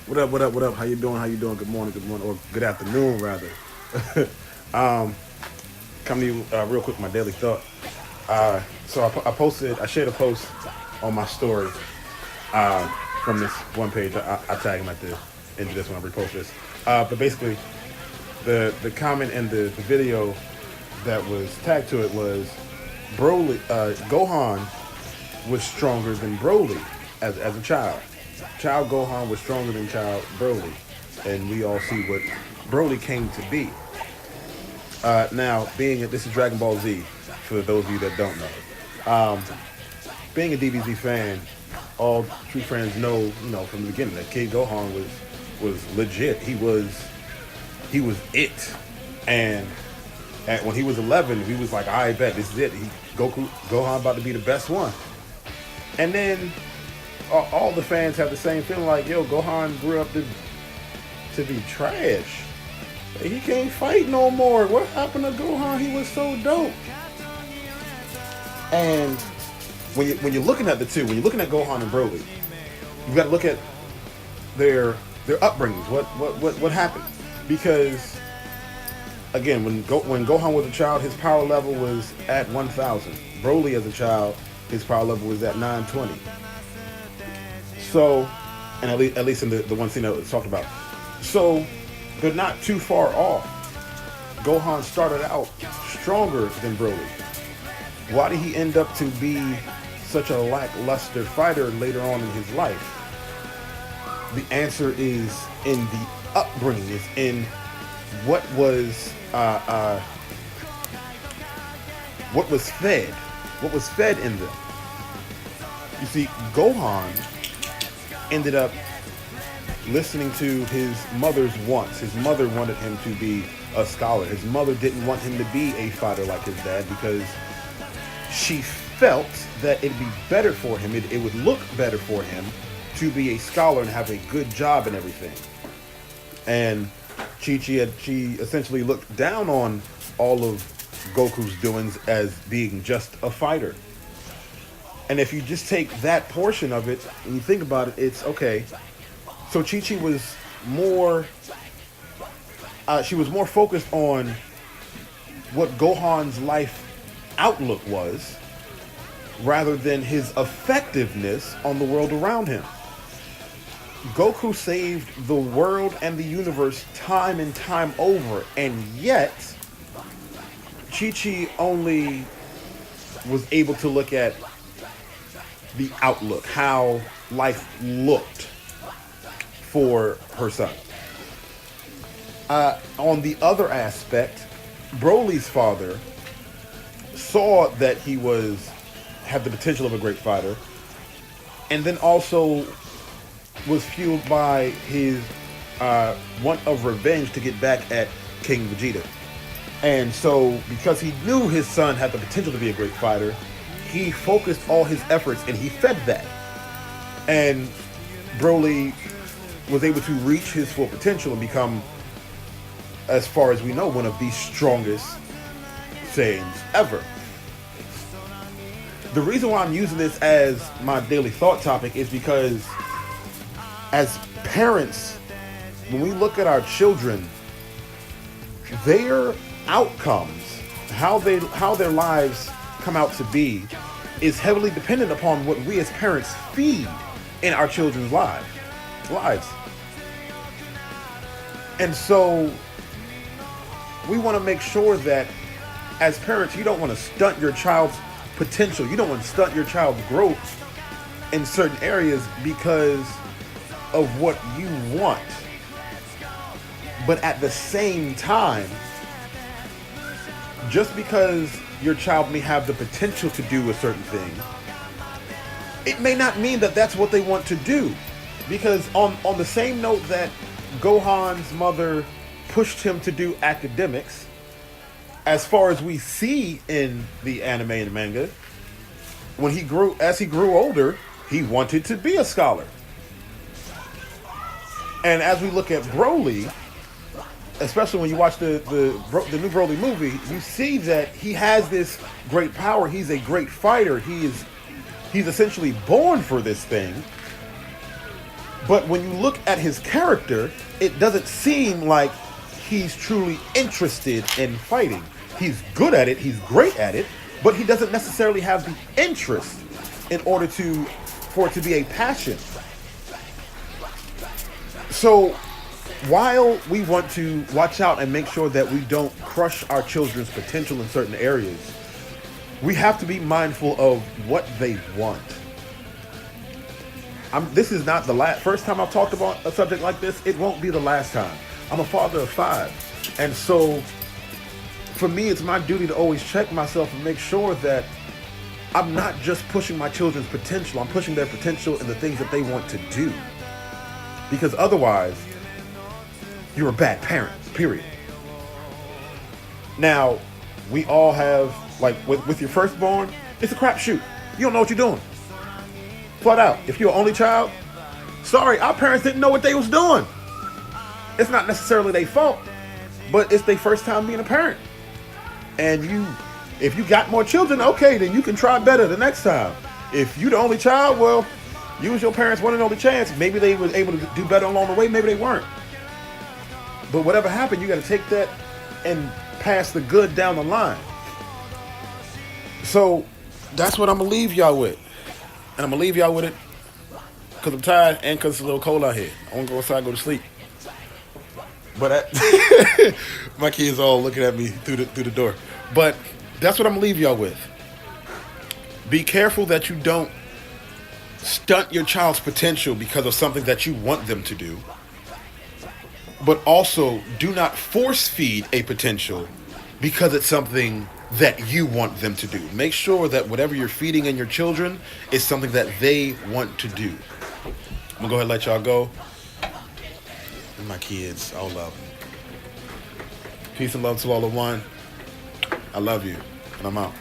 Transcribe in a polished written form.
What up? What up? What up? How you doing? How you doing? Good morning. Good morning, or good afternoon, rather. um, Come to you real quick. My daily thought. I shared a post on my story from this one page. I tag him at the end of this when I repost this. But basically, the comment and the video that was tagged to it was Broly. Gohan was stronger than Broly as a child. Child Gohan was stronger than Child Broly, and we all see what Broly came to be. Now, this is Dragon Ball Z, for those of you that don't know. Being a DBZ fan, all true fans know, from the beginning that Kid Gohan was legit. He was it, and when he was 11, we was like, I bet this is it. Gohan about to be the best one, and then all the fans have the same feeling like, yo, Gohan grew up to be trash. He can't fight no more. What happened to Gohan? He was so dope. And when you're looking at the two, when you're looking at Gohan and Broly, you've got to look at their upbringings. What happened? Because again, when Gohan was a child, his power level was at 1,000. Broly as a child, his power level was at 920. So, and at least in the one scene that was talked about. So, they're not too far off. Gohan started out stronger than Broly. Why did he end up to be such a lackluster fighter later on in his life? The answer is in the upbringing, is in what was fed in them. You see, Gohan ended up listening to his mother's wants. His mother wanted him to be a scholar. His mother didn't want him to be a fighter like his dad because she felt that it'd be better for him, it would look better for him to be a scholar and have a good job and everything. And she essentially looked down on all of Goku's doings as being just a fighter. And if you just take that portion of it and you think about it, it's okay. So Chi-Chi was more focused on what Gohan's life outlook was rather than his effectiveness on the world around him. Goku saved the world and the universe time and time over, and yet Chi-Chi only was able to look at the outlook, how life looked for her son. On the other aspect, Broly's father saw that he had the potential of a great fighter, and then also was fueled by his want of revenge to get back at King Vegeta. And so, because he knew his son had the potential to be a great fighter, he focused all his efforts and he fed that. And Broly was able to reach his full potential and become, as far as we know, one of the strongest Saiyans ever. The reason why I'm using this as my daily thought topic is because as parents, when we look at our children, their outcomes, how their lives come out to be, is heavily dependent upon what we as parents feed in our children's lives. And so we want to make sure that as parents, you don't want to stunt your child's potential. You don't want to stunt your child's growth in certain areas because of what you want. But at the same time, just because your child may have the potential to do a certain thing, it may not mean that that's what they want to do. Because on the same note that Gohan's mother pushed him to do academics, as far as we see in the anime and manga, as he grew older, he wanted to be a scholar. And as we look at Broly, especially when you watch the new Broly movie, you see that he has this great power. He's a great fighter. He's essentially born for this thing. But when you look at his character, it doesn't seem like he's truly interested in fighting. He's good at it, he's great at it, but he doesn't necessarily have the interest in order for it to be a passion. So while we want to watch out and make sure that we don't crush our children's potential in certain areas, we have to be mindful of what they want. This is not the first time I've talked about a subject like this. It won't be the last time. I'm a father of 5. And so for me, it's my duty to always check myself and make sure that I'm not just pushing my children's potential. I'm pushing their potential in the things that they want to do. Because otherwise, you're a bad parent, period. Now, we all have, like with your firstborn, it's a crapshoot. You don't know what you're doing. Flat out. If you're an only child, sorry, our parents didn't know what they was doing. It's not necessarily their fault, but it's their first time being a parent. And if you got more children, okay, then you can try better the next time. If you the only child, well, you was your parents' one and only chance. Maybe they was able to do better along the way, maybe they weren't. But whatever happened, you got to take that and pass the good down the line. So that's what I'm going to leave y'all with. And I'm going to leave y'all with it because I'm tired and because it's a little cold out here. I want to go outside and go to sleep. But my kids all looking at me through the door. But that's what I'm going to leave y'all with. Be careful that you don't stunt your child's potential because of something that you want them to do. But also, do not force feed a potential because it's something that you want them to do. Make sure that whatever you're feeding in your children is something that they want to do. I'm going to go ahead and let y'all go. And my kids, all love them. Peace and love to all of one. I love you, and I'm out.